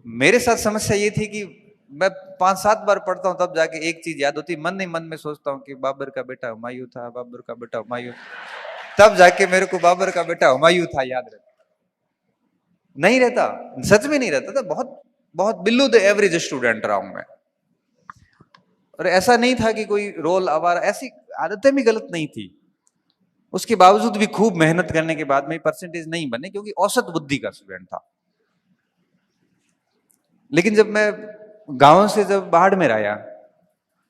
मेरे साथ समस्या ये थी कि मैं 5-7 बार पढ़ता हूँ तब जाके एक चीज याद होती, मन ही मन में सोचता हूँ कि बाबर का बेटा हुमायूं था, बाबर का बेटा हुमायूं, तब जाके मेरे को बाबर का बेटा हुमायूं था याद रहता। नहीं रहता, सच में नहीं रहता था। बहुत बहुत बिलो द एवरेज स्टूडेंट रहा हूं मैं। और ऐसा नहीं था कि कोई रोल आवारा, ऐसी आदतें भी गलत नहीं थी। उसके बावजूद भी खूब मेहनत करने के बाद में परसेंटेज नहीं बने, क्योंकि औसत बुद्धि का स्टूडेंट था। लेकिन जब मैं गांव से जब बाड़मेर आया,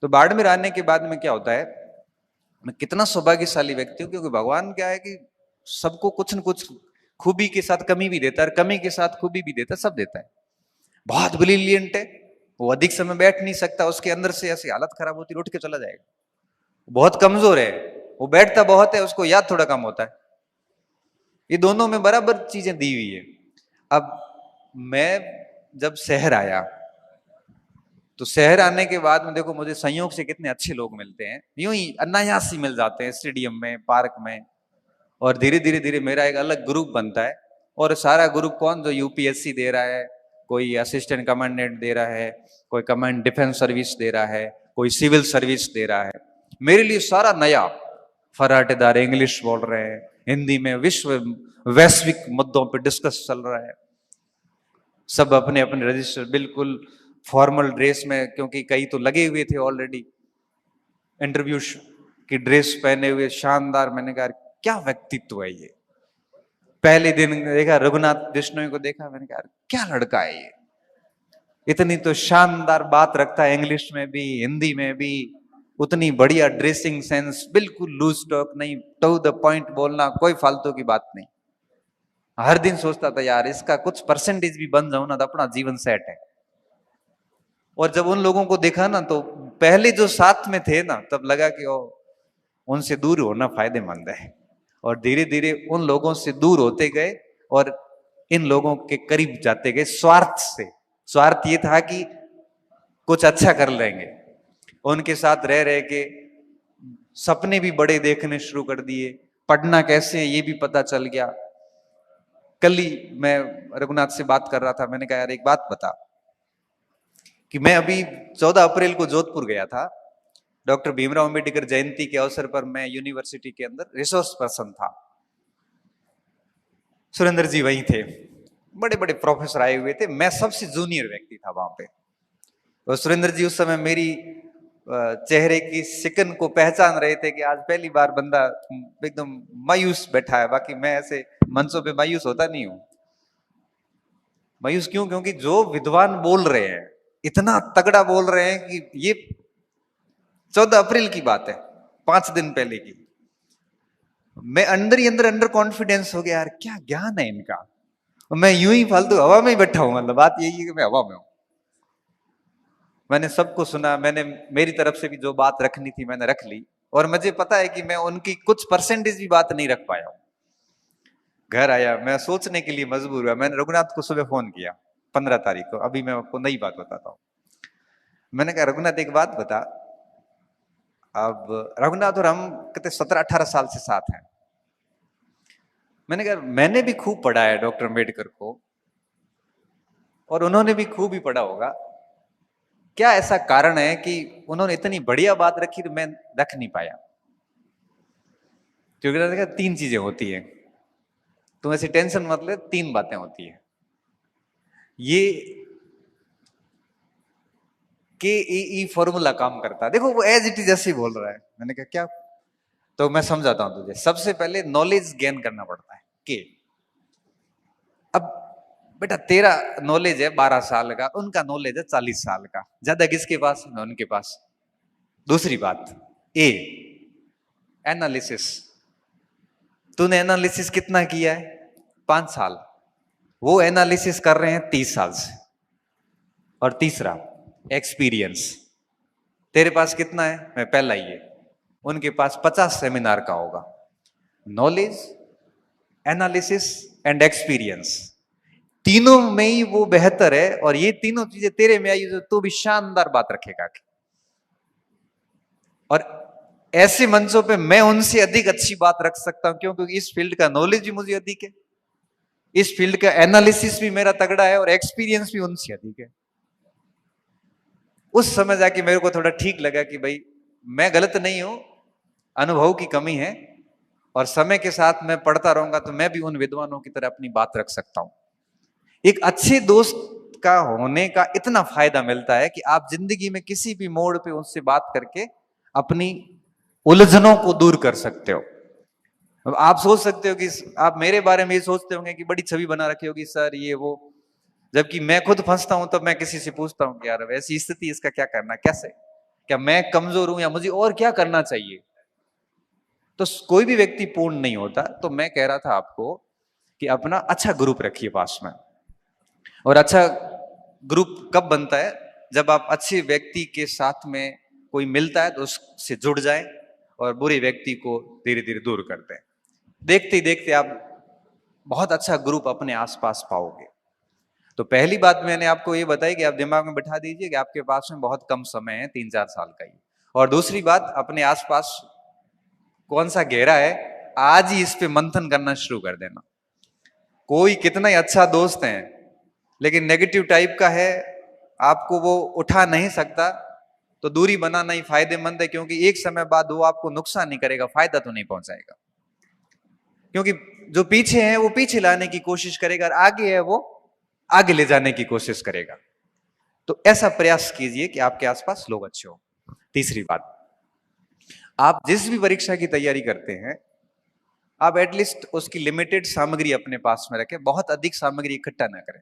तो बाड़मेर आने के बाद में क्या होता है, मैं कितना सौभाग्यशाली व्यक्ति हूं, क्योंकि भगवान क्या है कि सबको कुछ न कुछ खूबी के साथ कमी भी देता है, और कमी के साथ खूबी भी देता है, सब देता है। बहुत ब्रिलियंट है, वो अधिक समय बैठ नहीं सकता, उसके अंदर से ऐसी हालत खराब होती, उठ के चला जाएगा। बहुत कमजोर है, वो बैठता बहुत है, उसको याद थोड़ा कम होता है। ये दोनों में बराबर चीजें दी हुई है। अब मैं जब शहर आया, तो शहर आने के बाद में देखो मुझे संयोग से कितने अच्छे लोग मिलते हैं, यूं ही अनायास ही मिल जाते हैं, स्टेडियम में, पार्क में। और धीरे धीरे धीरे मेरा एक अलग ग्रुप बनता है। और सारा ग्रुप कौन, जो यूपीएससी दे रहा है, कोई असिस्टेंट कमांडेंट दे रहा है, कोई कमांड डिफेंस सर्विस दे रहा है, कोई सिविल सर्विस दे रहा है। मेरे लिए सारा नया, फराटेदार इंग्लिश बोल रहे हैं, हिंदी में वैश्विक मुद्दों पर डिस्कस चल रहा है। सब अपने अपने रजिस्टर, बिल्कुल फॉर्मल ड्रेस में, क्योंकि कई तो लगे हुए थे ऑलरेडी इंटरव्यू की ड्रेस पहने हुए, शानदार। मैंने कहा क्या व्यक्तित्व है ये। पहले दिन देखा रघुनाथ बिश्नोई को, देखा, मैंने कहा क्या लड़का है ये, इतनी तो शानदार बात रखता है, इंग्लिश में भी हिंदी में भी, उतनी बढ़िया ड्रेसिंग सेंस, बिल्कुल लूज टॉक नहीं, टू द पॉइंट बोलना, कोई फालतू की बात नहीं। हर दिन सोचता था यार इसका कुछ परसेंटेज भी बन जाऊं ना तो अपना जीवन सेट है। और जब उन लोगों को देखा ना, तो पहले जो साथ में थे ना, तब लगा कि ओ, उनसे दूर होना फायदेमंद है। और धीरे धीरे उन लोगों से दूर होते गए और इन लोगों के करीब जाते गए, स्वार्थ से। स्वार्थ ये था कि कुछ अच्छा कर लेंगे। उनके साथ रह रह के सपने भी बड़े देखने शुरू कर दिए, पढ़ना कैसे है ये भी पता चल गया। कल ही मैं रघुनाथ से बात कर रहा था, मैंने कहा यार एक बात बता, कि मैं अभी 14 अप्रैल को जोधपुर गया था, डॉक्टर भीमराव अंबेडकर जयंती के अवसर पर। मैं यूनिवर्सिटी के अंदर रिसोर्स पर्सन था, सुरेंद्र जी वहीं थे, बड़े बड़े प्रोफेसर आए हुए थे, मैं सबसे जूनियर व्यक्ति था वहां पे। और सुरेंद्र जी उस समय मेरी चेहरे की सिकन को पहचान रहे थे कि आज पहली बार बंदा एकदम मायूस बैठा है। बाकी मैं ऐसे मंचों पे मायूस होता नहीं हूं। मायूस क्यों? क्योंकि जो विद्वान बोल रहे हैं, इतना तगड़ा बोल रहे हैं कि ये 14 अप्रैल की बात है, 5 दिन पहले की। मैं अंदर ही अंदर कॉन्फिडेंस हो गया, यार क्या ज्ञान है इनका। मैं यूं ही फालतू हवा में ही बैठा हूं, मतलब बात यही है कि मैं हवा में हूं। मैंने सबको सुना, मैंने मेरी तरफ से भी जो बात रखनी थी मैंने रख ली। और मुझे पता है कि मैं उनकी कुछ परसेंटेज भी बात नहीं रख पाया हूं। घर आया, मैं सोचने के लिए मजबूर हुआ। मैंने रघुनाथ को सुबह फोन किया 15 तारीख को, अभी मैं आपको नई बात बताता हूं। मैंने कहा रघुनाथ एक बात बता। अब रघुनाथ और हम कहते 17-18 साल से साथ हैं। मैंने कहा मैंने भी खूब पढ़ा है डॉक्टर अम्बेडकर को, और उन्होंने भी खूब ही पढ़ा होगा। क्या ऐसा कारण है कि उन्होंने इतनी बढ़िया बात रखी तो मैं रख नहीं पाया? क्योंकि देखा 3 चीजें होती हैं, तुम ऐसी टेंशन मत ले, 3 बातें होती है। ये के ई फॉर्मूला काम करता है। देखो वो एज इट इज ऐसे ही बोल रहा है। मैंने कहा क्या? तो मैं समझाता हूं तुझे। सबसे पहले नॉलेज गेन करना पड़ता है। के अब बेटा तेरा नॉलेज है 12 साल का, उनका नॉलेज है 40 साल का, ज्यादा किसके पास है? उनके पास। दूसरी बात, ए एनालिसिस। तूने एनालिसिस कितना किया है? 5 साल। वो एनालिसिस कर रहे हैं 30 साल से। और तीसरा, एक्सपीरियंस। तेरे पास कितना है? मैं पहला ही है। उनके पास 50 सेमिनार का होगा। नॉलेज, एनालिसिस एंड एक्सपीरियंस, तीनों में ही वो बेहतर है। और ये तीनों चीजें तेरे में आई तो भी शानदार बात रखेगा। और ऐसे मंचों पे मैं उनसे अधिक अच्छी बात रख सकता हूं। क्यों? क्योंकि इस फील्ड का नॉलेज भी मुझे अधिक है। इस फील्ड का एनालिसिस भी मेरा तगड़ा है और एक्सपीरियंस भी उनसे अधिक है। उस समय जाके मेरे को थोड़ा ठीक लगा कि भाई मैं गलत नहीं हूं, अनुभव की कमी है, और समय के साथ मैं पढ़ता रहूंगा तो मैं भी उन विद्वानों की तरह अपनी बात रख सकता हूं। एक अच्छे दोस्त का होने का इतना फायदा मिलता है कि आप जिंदगी में किसी भी मोड़ पे उससे बात करके अपनी उलझनों को दूर कर सकते हो। अब आप सोच सकते हो कि आप मेरे बारे में ये सोचते होंगे कि बड़ी छवि बना रखी होगी सर ये वो, जबकि मैं खुद फंसता हूं तब मैं किसी से पूछता हूं कि यार ऐसी स्थिति इसका क्या करना, कैसे, क्या मैं कमजोर हूं या मुझे और क्या करना चाहिए। तो कोई भी व्यक्ति पूर्ण नहीं होता। तो मैं कह रहा था आपको कि अपना अच्छा ग्रुप रखिए पास में। और अच्छा ग्रुप कब बनता है, जब आप अच्छे व्यक्ति के साथ में कोई मिलता है तो उससे जुड़ जाए और बुरे व्यक्ति को धीरे धीरे दूर कर दें। देखते ही देखते आप बहुत अच्छा ग्रुप अपने आसपास पाओगे। तो पहली बात मैंने आपको ये बताई कि आप दिमाग में बिठा दीजिए कि आपके पास में बहुत कम समय है, 3-4 साल का ही। और दूसरी बात, अपने आसपास कौन सा घेरा है आज ही इस पे मंथन करना शुरू कर देना। कोई कितना ही अच्छा दोस्त है लेकिन नेगेटिव टाइप का है, आपको वो उठा नहीं सकता, तो दूरी बनाना ही फायदेमंद है, क्योंकि एक समय बाद वो आपको नुकसान नहीं करेगा, फायदा तो नहीं पहुंचाएगा। क्योंकि जो पीछे है वो पीछे लाने की कोशिश करेगा और आगे है वो आगे ले जाने की कोशिश करेगा। तो ऐसा प्रयास कीजिए कि आपके आसपास लोग अच्छे हो। तीसरी बात, आप जिस भी परीक्षा की तैयारी करते हैं आप एटलीस्ट उसकी लिमिटेड सामग्री अपने पास में रखें, बहुत अधिक सामग्री इकट्ठा ना करें।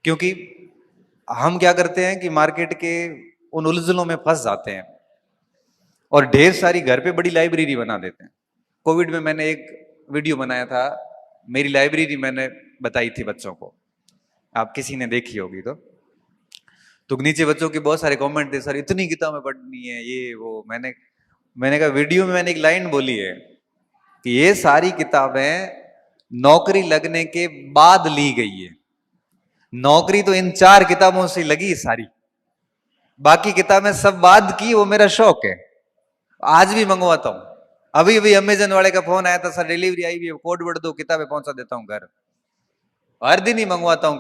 क्योंकि हम क्या करते हैं कि मार्केट के उन उलझनों में फंस जाते हैं और ढेर सारी घर पे बड़ी लाइब्रेरी बना देते हैं। कोविड में मैंने एक वीडियो बनाया था, मेरी लाइब्रेरी मैंने बताई थी बच्चों को, आप किसी ने देखी होगी तो नीचे बच्चों के बहुत सारे कमेंट थे, सर इतनी किताबें पढ़नी है ये वो। मैंने कहा वीडियो में मैंने एक लाइन बोली है कि ये सारी किताबें नौकरी लगने के बाद ली गई है, नौकरी तो इन 4 किताबों से लगी सारी, बाकी किताबें सब बाद की, वो मेरा शौक है। आज भी मंगवाता हूं, अभी भी अमेजन वाले का फोन आया था, सर डिलीवरी आई भी है, कोड वर्ड दो, किताबें पहुंचा देता हूं घर। हर दिन ही मंगवाता हूं।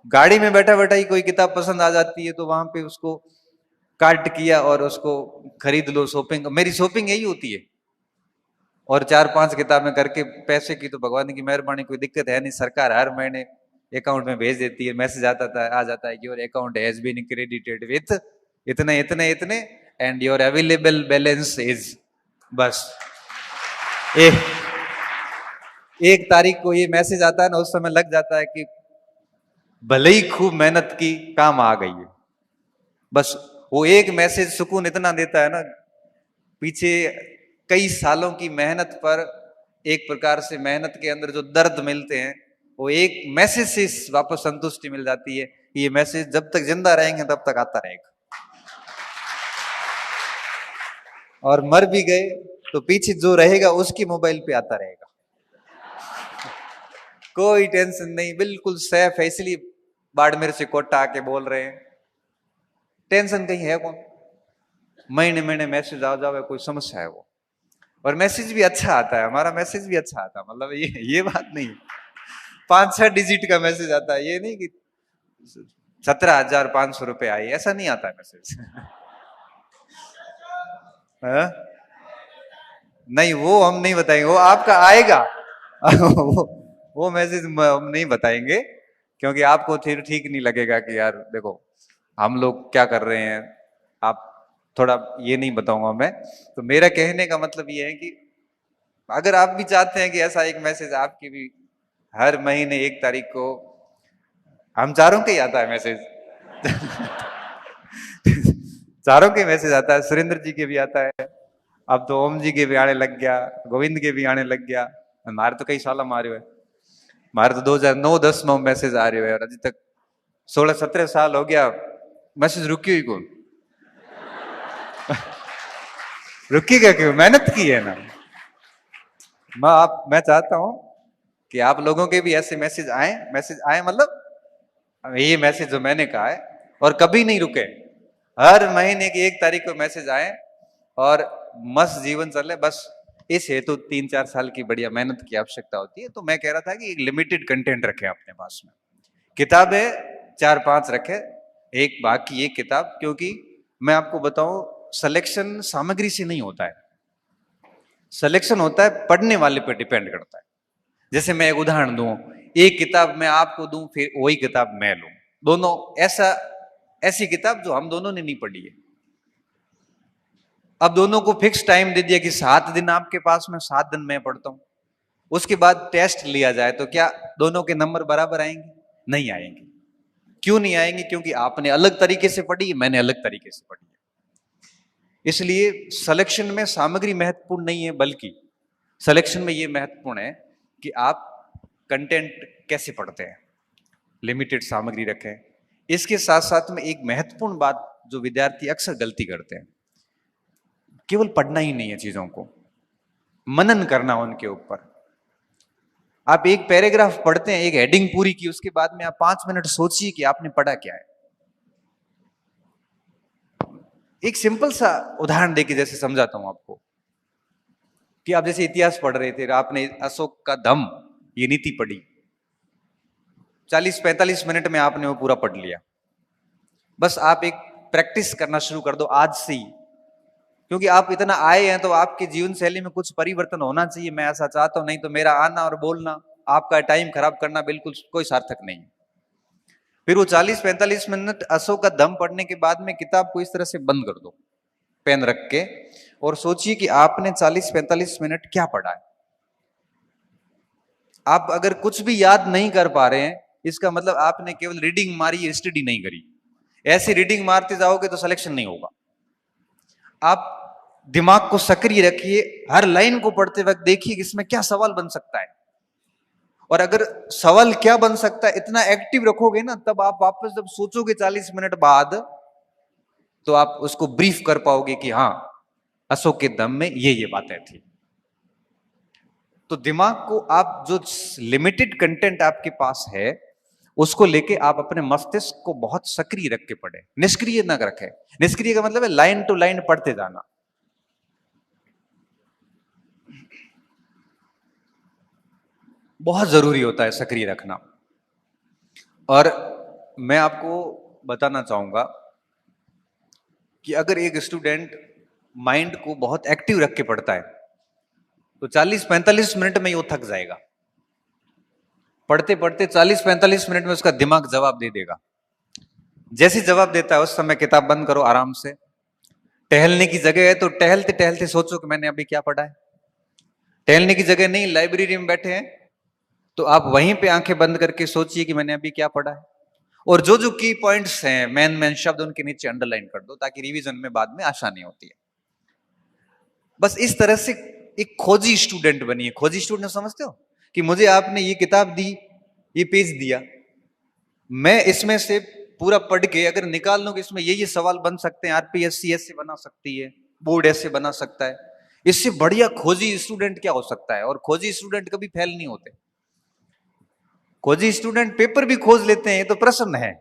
गाड़ी में बैठा बैठा ही कोई किताब पसंद आ जाती है तो वहां पे उसको कार्ट किया और उसको खरीद लो। शॉपिंग, मेरी शॉपिंग यही होती है। और 4-5 किताबें करके, पैसे की तो भगवान की मेहरबानी कोई दिक्कत है नहीं, सरकार हर महीने अकाउंट में भेज देती है, मैसेज आ जाता है कि your account has been credited with इतने इतने इतने and your available balance is, बस एक तारीख को ये मैसेज आता है ना, उस समय लग जाता है कि भले ही खूब मेहनत की, काम आ गई है। बस वो एक मैसेज सुकून इतना देता है ना, पीछे कई सालों की मेहनत पर एक प्रकार से मेहनत के अंदर जो दर्द मिलते हैं वो एक मैसेज से वापस संतुष्टि मिल जाती है। ये मैसेज जब तक जिंदा रहेंगे तब तक आता रहेगा, और मर भी गए तो पीछे जो रहेगा उसकी मोबाइल पे आता रहेगा। कोई टेंशन नहीं, बिल्कुल सेफ है। इसलिए बाड़मेर से कोटा आके बोल रहे हैं, टेंशन कहीं है कौन, महीने महीने मैसेज आ जाओ, कोई समस्या है वो। और मैसेज भी अच्छा आता है, हमारा मैसेज भी अच्छा आता है, मतलब ये बात नहीं, 5-6 डिजिट का मैसेज आता है, ये नहीं कि 17,500 रुपए आए, ऐसा नहीं आता है मैसेज। नहीं, वो हम नहीं बताएंगे, वो आपका आएगा। वो मैसेज हम नहीं बताएंगे, क्योंकि आपको फिर ठीक नहीं लगेगा कि यार देखो हम लोग क्या कर रहे हैं, आप थोड़ा ये नहीं बताऊंगा मैं। तो मेरा कहने का मतलब ये है कि अगर आप भी चाहते हैं कि ऐसा एक मैसेज आपकी भी हर महीने 1 तारीख को, हम चारों के ही आता है मैसेज। चारों के मैसेज आता है, सुरेंद्र जी के भी आता है, अब तो ओम जी के भी आने लग गया, गोविंद के भी आने लग गया, हमारे तो कई साल मारे हुए, हमारे तो 2009-10 में मैसेज आ रहे हुए और अभी तक 16-17 साल हो गया, मैसेज रुकी हुई कौन? रुकेगा क्यों, मेहनत की है ना। मैं चाहता हूं कि आप लोगों के भी ऐसे मैसेज आए, मतलब ये मैसेज जो मैंने कहा है, और कभी नहीं रुके, हर महीने की 1 तारीख को मैसेज आए और मस्त जीवन चले, बस इस हेतु 3-4 साल की बढ़िया मेहनत की आवश्यकता होती है। तो मैं कह रहा था कि एक लिमिटेड कंटेंट रखें अपने पास में, किताबें 4-5 रखें, एक बाकी एक किताब, क्योंकि मैं आपको बताऊं सिलेक्शन सामग्री से नहीं होता है, सिलेक्शन होता है पढ़ने वाले पर डिपेंड करता है। जैसे मैं एक उदाहरण दूं, एक किताब मैं आपको दूं फिर वही किताब मैं लूं, दोनों ऐसी किताब जो हम दोनों ने नहीं पढ़ी है। अब दोनों को फिक्स टाइम दे दिया कि 7 दिन आपके पास में, 7 दिन मैं पढ़ता हूं, उसके बाद टेस्ट लिया जाए तो क्या दोनों के नंबर बराबर आएंगे? नहीं आएंगे। क्यों नहीं आएंगे? क्योंकि आपने अलग तरीके से पढ़ी, मैंने अलग तरीके से पढ़ी है। इसलिए सिलेक्शन में सामग्री महत्वपूर्ण नहीं है, बल्कि सिलेक्शन में यह महत्वपूर्ण है कि आप कंटेंट कैसे पढ़ते हैं, लिमिटेड सामग्री रखें। इसके साथ साथ में एक महत्वपूर्ण बात जो विद्यार्थी अक्सर गलती करते हैं, केवल पढ़ना ही नहीं है, चीजों को मनन करना उनके ऊपर। आप एक पैराग्राफ पढ़ते हैं, एक हेडिंग पूरी की, उसके बाद में आप 5 मिनट सोचिए कि आपने पढ़ा क्या है। एक सिंपल सा उदाहरण देके जैसे समझाता हूं आपको, कि आप जैसे इतिहास पढ़ रहे थे, आपने अशोक का दम ये नीति पढ़ी, 40-45 मिनट में आपने वो पूरा पढ़ लिया। बस आप एक प्रैक्टिस करना शुरू कर दो आज से ही, क्योंकि आप इतना आए हैं तो आपकी जीवन शैली में कुछ परिवर्तन होना चाहिए, मैं ऐसा चाहता हूं। नहीं तो मेरा आना और बोलना, आपका टाइम खराब करना बिल्कुल कोई सार्थक नहीं। फिर वो 40-45 मिनट अशोक का दम पढ़ने के बाद में किताब को इस तरह से बंद कर दो, पेन रख के, और सोचिए कि आपने 40-45 मिनट क्या पढ़ा है। आप अगर कुछ भी याद नहीं कर पा रहे हैं, इसका मतलब आपने केवल रीडिंग मारी, स्टडी नहीं करी। ऐसी रीडिंग मारते जाओगे तो सिलेक्शन नहीं होगा। आप दिमाग को सक्रिय रखिए, हर लाइन को पढ़ते वक्त देखिए कि इसमें क्या सवाल बन सकता है, और अगर सवाल क्या बन सकता है इतना एक्टिव रखोगे ना, तब आप वापस जब सोचोगे 40 मिनट बाद, तो आप उसको ब्रीफ कर पाओगे कि हाँ, अशोक के दम में ये बातें थी। तो दिमाग को आप जो लिमिटेड कंटेंट आपके पास है उसको लेके आप अपने मस्तिष्क को बहुत सक्रिय रख के पढ़े, निष्क्रिय ना रखें। निष्क्रिय का मतलब है लाइन टू लाइन पढ़ते जाना। बहुत जरूरी होता है सक्रिय रखना। और मैं आपको बताना चाहूंगा कि अगर एक स्टूडेंट माइंड को बहुत एक्टिव रख के पढ़ता है तो 40-45 मिनट में वो थक जाएगा। पढ़ते पढ़ते 40-45 मिनट में उसका दिमाग जवाब दे देगा। जैसे जवाब देता है उस समय किताब बंद करो, आराम से। टहलने की जगह है तो टहलते टहलते सोचो कि मैंने अभी क्या पढ़ा है। टहलने की जगह नहीं, लाइब्रेरी में बैठे हैं तो आप वहीं पे आंखें बंद करके सोचिए कि मैंने अभी क्या पढ़ा है, और जो जो की पॉइंट्स हैं, मेन शब्द, उनके नीचे अंडरलाइन कर दो ताकि रिवीजन में बाद में आसानी होती है। बस इस तरह से एक खोजी स्टूडेंट बनिए। खोजी स्टूडेंट समझते हो कि मुझे आपने ये किताब दी, ये पेज दिया, मैं इसमें से पूरा पढ़ के अगर निकाल लूं कि इसमें ये सवाल बन सकते हैं, आरपीएससी ऐसे बना सकती है, बोर्ड ऐसे बना सकता है, इससे बढ़िया खोजी स्टूडेंट क्या हो सकता है। और खोजी स्टूडेंट कभी फेल नहीं होते। खोजी स्टूडेंट पेपर भी खोज लेते हैं, ये तो प्रश्न है।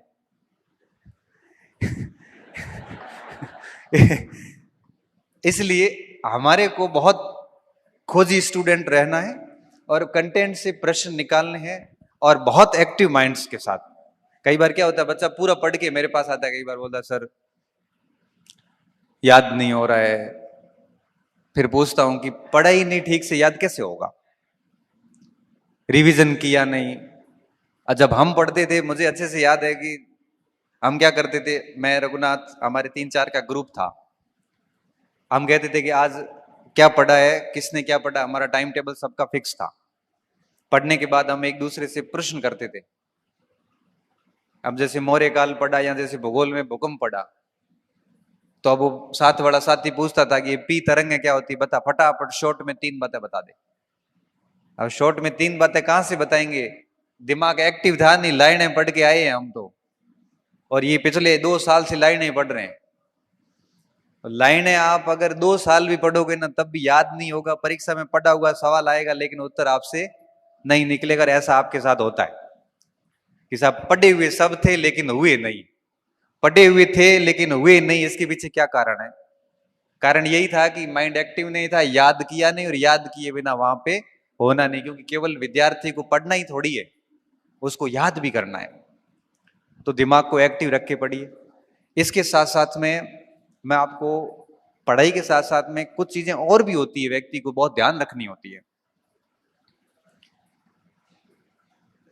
इसलिए हमारे को बहुत खोजी स्टूडेंट रहना है और कंटेंट से प्रश्न निकालने हैं, और बहुत एक्टिव माइंड्स के साथ। कई बार क्या होता है, बच्चा पूरा पढ़ के मेरे पास आता है, कई बार बोलता है सर याद नहीं हो रहा है। फिर पूछता हूं कि पढ़ा ही नहीं ठीक से, याद कैसे होगा? रिवीजन किया नहीं। जब हम पढ़ते थे मुझे अच्छे से याद है कि हम क्या करते थे, मैं रघुनाथ, हमारे 3-4 का ग्रुप था, हम कहते थे कि आज क्या पढ़ा है, किसने क्या पढ़ा, हमारा टाइम टेबल सबका फिक्स था। पढ़ने के बाद हम एक दूसरे से प्रश्न करते थे। अब जैसे मौर्य काल पढ़ा या जैसे भूगोल में भूकंप पढ़ा, तो अब वो साथ वाला साथी पूछता था कि ये पी तरंग क्या होती, बता फटाफट शॉर्ट में 3 बातें बता दे। अब शॉर्ट में 3 बातें कहां से बताएंगे, दिमाग एक्टिव था नहीं, लाइनें पढ़ के आए हैं हम तो, और ये पिछले 2 साल से लाइनें पढ़ रहे हैं। लाइनें आप अगर 2 साल भी पढ़ोगे ना तब भी याद नहीं होगा। परीक्षा में पढ़ा हुआ सवाल आएगा लेकिन उत्तर आपसे नहीं निकलेगा। ऐसा आपके साथ होता है कि साहब पढ़े हुए सब थे लेकिन हुए नहीं, पढ़े हुए थे लेकिन हुए नहीं। इसके पीछे क्या कारण है? कारण यही था कि माइंड एक्टिव नहीं था, याद किया नहीं, और याद किए बिना वहां पे होना नहीं, क्योंकि केवल विद्यार्थी को पढ़ना ही थोड़ी है, उसको याद भी करना है। तो दिमाग को एक्टिव रख के पढ़िए। इसके साथ साथ में मैं आपको, पढ़ाई के साथ साथ में कुछ चीजें और भी होती है, व्यक्ति को बहुत ध्यान रखनी होती है।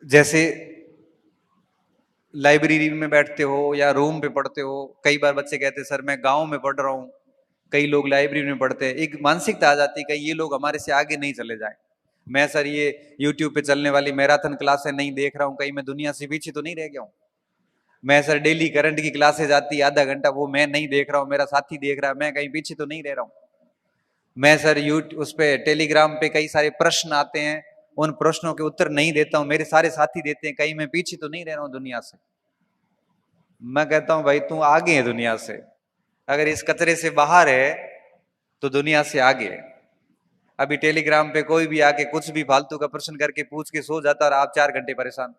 जैसे लाइब्रेरी में बैठते हो या रूम पे पढ़ते हो, कई बार बच्चे कहते हैं सर मैं गांव में पढ़ रहा हूं, कई लोग लाइब्रेरी में पढ़ते हैं, एक मानसिकता आ जाती है कहीं ये लोग हमारे से आगे नहीं चले जाए। मैं सर ये यूट्यूब पे चलने वाली मैराथन क्लासें नहीं देख रहा हूं, कहीं मैं दुनिया से पीछे तो नहीं रह गया हूं। मैं सर डेली करंट की क्लासेज आती है आधा घंटा, वो मैं नहीं देख रहा हूं, मेरा साथी देख रहा है, मैं कहीं पीछे तो नहीं रह रहा हूं। मैं सर यूट्यूब उस पे टेलीग्राम पे कई सारे प्रश्न आते हैं, उन प्रश्नों के उत्तर नहीं देता हूं, मेरे सारे साथी देते हैं, कहीं मैं पीछे तो नहीं रह रहा हूं दुनिया से। मैं कहता हूं भाई तू आगे है दुनिया से, अगर इस कचरे से बाहर है तो दुनिया से आगे है। अभी टेलीग्राम पे कोई भी आके कुछ भी फालतू का प्रश्न करके पूछ के सो जाता और आप 4 घंटे परेशान।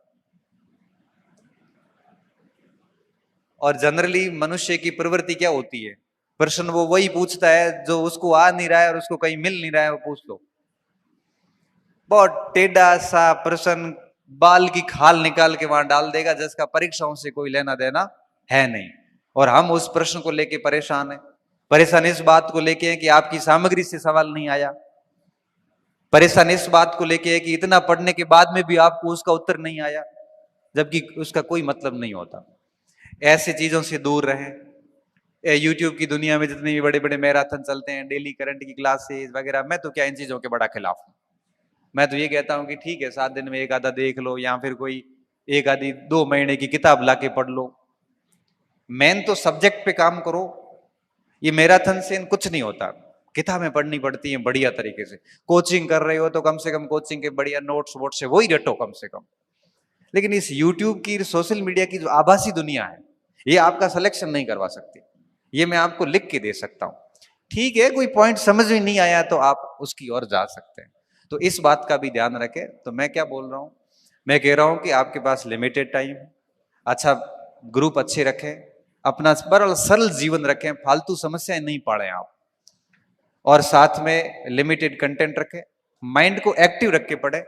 और जनरली मनुष्य की प्रवृत्ति क्या होती है, प्रश्न वो वही पूछता है जो उसको आ नहीं रहा है और उसको कहीं मिल नहीं रहा है, वो पूछ लो। बहुत टेढ़ा सा प्रश्न, बाल की खाल निकाल के वहां डाल देगा, जिसका परीक्षाओं से कोई लेना देना है नहीं। और हम उस प्रश्न को लेके परेशान है। परेशान इस बात को लेके है कि आपकी सामग्री से सवाल नहीं आया, परेशान इस बात को लेके है कि इतना पढ़ने के बाद में भी आपको उसका उत्तर नहीं आया, जबकि उसका कोई मतलब नहीं होता। ऐसे चीजों से दूर रहें। यूट्यूब की दुनिया में जितने भी बड़े बड़े मैराथन चलते हैं, डेली करंट की क्लासेस वगैरह, मैं तो क्या इन चीजों के बड़ा खिलाफ हूं। मैं तो ये कहता हूं कि ठीक है 7 दिन में एक आधा देख लो, या फिर कोई एक आधी 2 महीने की किताब लाके पढ़ लो, मेन तो सब्जेक्ट पे काम करो। ये मैराथन से कुछ नहीं होता, किताबें पढ़नी पड़ती हैं बढ़िया तरीके से। कोचिंग कर रहे हो तो कम से कम कोचिंग के बढ़िया नोट्स वोट्स से वही रटो कम से कम। लेकिन इस यूट्यूब की, सोशल मीडिया की जो आभासी दुनिया है, ये आपका सिलेक्शन नहीं करवा सकती। ये मैं आपको लिख के दे सकता हूं। ठीक है, कोई पॉइंट समझ में नहीं आया तो आप उसकी ओर जा सकते हैं। तो इस बात का भी ध्यान रखें। तो मैं क्या बोल रहा हूं, मैं कह रहा हूं कि आपके पास लिमिटेड टाइम, अच्छा ग्रुप अच्छे रखें, अपना सरल जीवन रखें, फालतू समस्याएं नहीं पाड़ें आप, और साथ में लिमिटेड कंटेंट रखें, माइंड को एक्टिव रख के पढ़ें,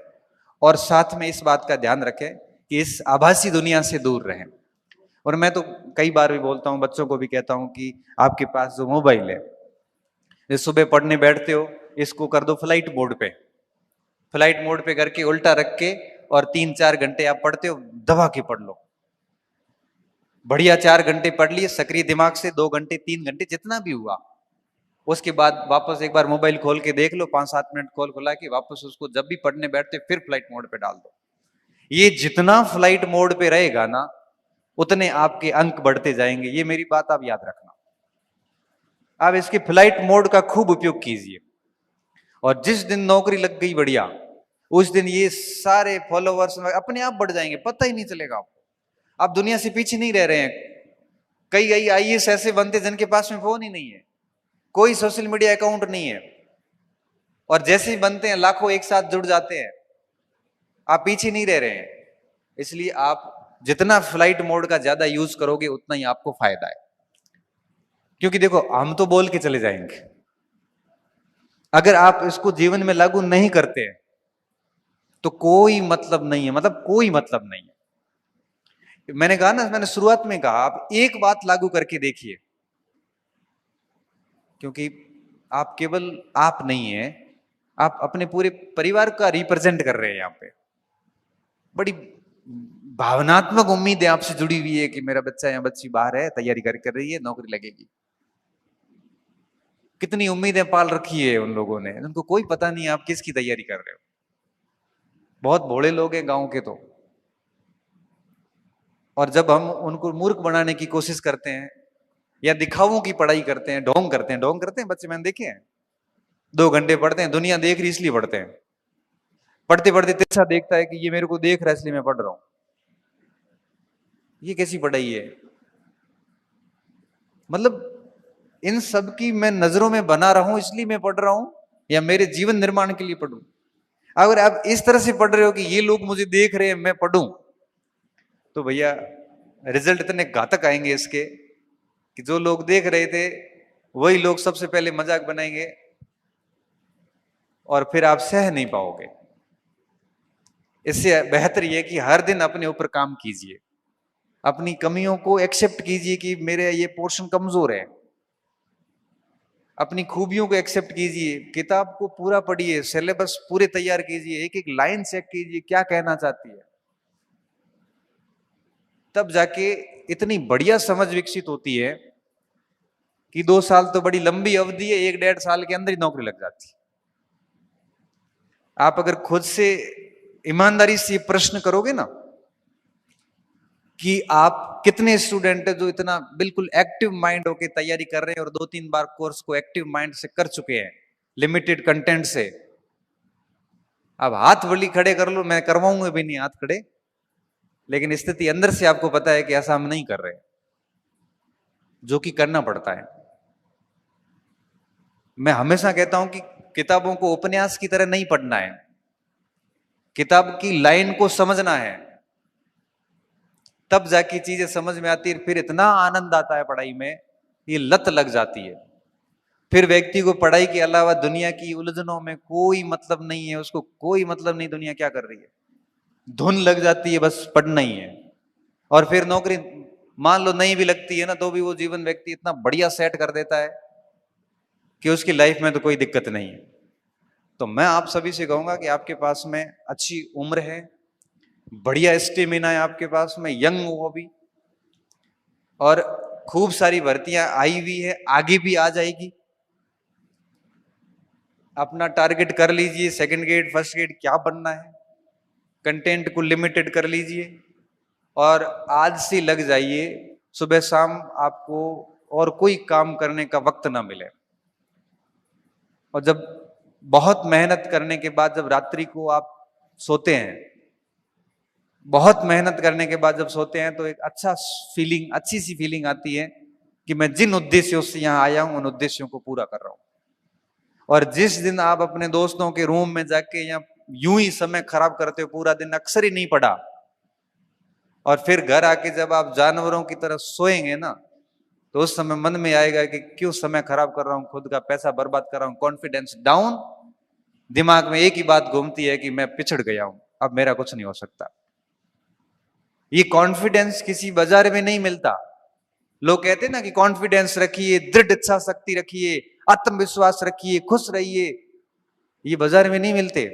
और साथ में इस बात का ध्यान रखें कि इस आभासी दुनिया से दूर रहें। और मैं तो कई बार भी बोलता हूं, बच्चों को भी कहता हूं कि आपके पास जो मोबाइल है, सुबह पढ़ने बैठते हो, इसको कर दो फ्लाइट मोड पे, फ्लाइट मोड पे करके उल्टा रख के, और 3-4 घंटे आप पढ़ते हो, दबा के पढ़ लो। बढ़िया 4 घंटे पढ़ लिए सक्रिय दिमाग से, 2 घंटे 3 घंटे जितना भी हुआ, उसके बाद वापस एक बार मोबाइल खोल के देख लो, 5-7 मिनट खोल खुला के, वापस उसको जब भी पढ़ने बैठते फिर फ्लाइट मोड पे डाल दो। ये जितना फ्लाइट मोड पे रहेगा ना, उतने आपके अंक बढ़ते जाएंगे। ये मेरी बात आप याद रखना। आप इसके फ्लाइट मोड का खूब उपयोग कीजिए, और जिस दिन नौकरी लग गई बढ़िया, उस दिन ये सारे फॉलोवर्स अपने आप बढ़ जाएंगे, पता ही नहीं चलेगा आपको। आप दुनिया से पीछे नहीं रह रहे हैं। कई कई आईएएस ऐसे बनते जिनके पास में फोन ही नहीं है, कोई सोशल मीडिया अकाउंट नहीं है, और जैसे ही बनते हैं लाखों एक साथ जुड़ जाते हैं। आप पीछे नहीं रह रहे हैं। इसलिए आप जितना फ्लाइट मोड का ज्यादा यूज करोगे, उतना ही आपको फायदा है। क्योंकि देखो, हम तो बोल के चले जाएंगे, अगर आप इसको जीवन में लागू नहीं करते हैं तो कोई मतलब नहीं है, मतलब कोई मतलब नहीं है। मैंने कहा ना, मैंने शुरुआत में कहा, आप एक बात लागू करके देखिए, क्योंकि आप केवल आप नहीं है, आप अपने पूरे परिवार का रिप्रेजेंट कर रहे हैं। यहाँ पे बड़ी भावनात्मक उम्मीद है आपसे जुड़ी हुई है कि मेरा बच्चा या बच्ची बाहर है, तैयारी कर रही है, नौकरी लगेगी। कितनी उम्मीदें पाल रखी है उन लोगों ने, उनको कोई पता नहीं आप किसकी तैयारी कर रहे हो। बहुत भोले लोग हैं गांव के तो। और जब हम उनको मूर्ख बनाने की कोशिश करते हैं, या दिखावों की पढ़ाई करते हैं, ढोंग करते हैं बच्चे, मैंने देखे हैं। 2 घंटे पढ़ते हैं, दुनिया देख रही इसलिए पढ़ते हैं, पढ़ते पढ़ते तिरछा देखता है कि ये मेरे को देख रहा है इसलिए मैं पढ़ रहा हूं। ये कैसी पढ़ाई है? मतलब इन सब की मैं नजरों में बना रहा हूं इसलिए मैं पढ़ रहा हूं, या मेरे जीवन निर्माण के लिए पढ़ूं? अगर आप इस तरह से पढ़ रहे हो कि ये लोग मुझे देख रहे हैं मैं पढ़ूं, तो भैया रिजल्ट इतने घातक आएंगे इसके कि जो लोग देख रहे थे वही लोग सबसे पहले मजाक बनाएंगे और फिर आप सह नहीं पाओगे। इससे बेहतर यह कि हर दिन अपने ऊपर काम कीजिए, अपनी कमियों को एक्सेप्ट कीजिए कि मेरे ये पोर्शन कमजोर है, अपनी खूबियों को एक्सेप्ट कीजिए, किताब को पूरा पढ़िए, सिलेबस पूरे तैयार कीजिए, एक एक लाइन चेक कीजिए क्या कहना चाहती है, तब जाके इतनी बढ़िया समझ विकसित होती है कि 2 साल तो बड़ी लंबी अवधि है, 1-1.5 साल के अंदर ही नौकरी लग जाती है। आप अगर खुद से ईमानदारी से प्रश्न करोगे ना कि आप कितने स्टूडेंट है जो इतना बिल्कुल एक्टिव माइंड होके तैयारी कर रहे हैं और 2-3 बार कोर्स को एक्टिव माइंड से कर चुके हैं, लिमिटेड कंटेंट से। अब हाथ वली खड़े कर लो, मैं करवाऊंगा भी नहीं हाथ खड़े, लेकिन स्थिति अंदर से आपको पता है कि ऐसा हम नहीं कर रहे, जो कि करना पड़ता है। मैं हमेशा कहता हूं कि किताबों को उपन्यास की तरह नहीं पढ़ना है, किताब की लाइन को समझना है, तब जाके चीजें समझ में आती है। फिर इतना आनंद आता है पढ़ाई में, ये लत लग जाती है। फिर व्यक्ति को पढ़ाई के अलावा दुनिया की उलझनों में कोई मतलब नहीं है, उसको कोई मतलब नहीं दुनिया क्या कर रही है, धुन लग जाती है, बस पढ़ना ही है। और फिर नौकरी मान लो नहीं भी लगती है ना, तो भी वो जीवन व्यक्ति इतना बढ़िया सेट कर देता है कि उसकी लाइफ में तो कोई दिक्कत नहीं है। तो मैं आप सभी से कहूंगा कि आपके पास में अच्छी उम्र है, बढ़िया स्टेमिना है आपके पास में, यंग हो अभी, और खूब सारी भर्तियां आई हुई है, आगे भी आ जाएगी। अपना टारगेट कर लीजिए, सेकंड ग्रेड फर्स्ट ग्रेड क्या बनना है, कंटेंट को लिमिटेड कर लीजिए और आज से लग जाइए। सुबह शाम आपको और कोई काम करने का वक्त ना मिले, और जब बहुत मेहनत करने के बाद जब रात्रि को आप सोते हैं, बहुत मेहनत करने के बाद जब सोते हैं, तो एक अच्छी सी फीलिंग आती है कि मैं जिन उद्देश्यों से यहां आया हूं उन उद्देश्यों को पूरा कर रहा हूं। और जिस दिन आप अपने दोस्तों के रूम में जाके या यूं ही समय खराब करते हो, पूरा दिन अक्सर ही नहीं पढ़ा, और फिर घर आके जब आप जानवरों की तरह सोएंगे ना, तो उस समय मन में आएगा कि क्यों समय खराब कर रहा हूं, खुद का पैसा बर्बाद कर रहा हूं, कॉन्फिडेंस डाउन, दिमाग में एक ही बात घूमती है कि मैं पिछड़ गया हूं, अब मेरा कुछ नहीं हो सकता। ये कॉन्फिडेंस किसी बाजार में नहीं मिलता। लोग कहते हैं ना कि कॉन्फिडेंस रखिए, दृढ़ इच्छा शक्ति रखिए, आत्मविश्वास रखिए, खुश रहिए, ये बाजार में नहीं मिलते।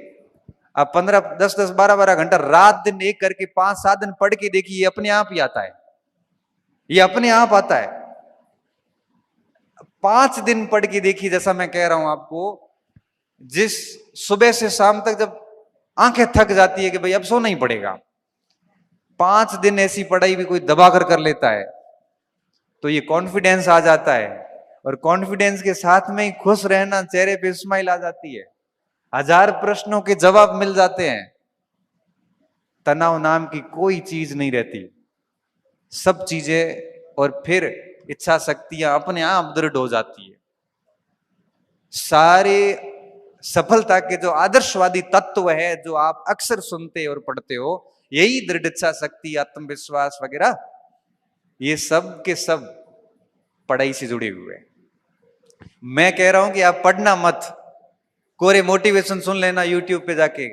आप 15 10 12 घंटा रात दिन एक करके 5-7 दिन पढ़ के देखिए, ये अपने आप ही आता है, ये अपने आप आता है। 5 दिन पढ़ के देखिए, जैसा मैं कह रहा हूं आपको, जिस सुबह से शाम तक जब आंखें थक जाती है कि भाई अब सोना ही पड़ेगा, 5 दिन ऐसी पढ़ाई भी कोई दबा कर लेता है, तो ये कॉन्फिडेंस आ जाता है। और कॉन्फिडेंस के साथ में ही खुश रहना, चेहरे पे स्माइल आ जाती है, 1000 प्रश्नों के जवाब मिल जाते हैं, तनाव नाम की कोई चीज नहीं रहती, सब चीजें, और फिर इच्छा शक्तियां अपने आप दृढ़ हो जाती है। सारे सफलता के जो आदर्शवादी तत्व है जो आप अक्सर सुनते और पढ़ते हो, यही दृढ़ इच्छा शक्ति, आत्मविश्वास वगैरह, ये सब के सब पढ़ाई से जुड़े हुए हैं। मैं कह रहा हूं कि आप पढ़ना मत, कोरे मोटिवेशन सुन लेना यूट्यूब पे जाके,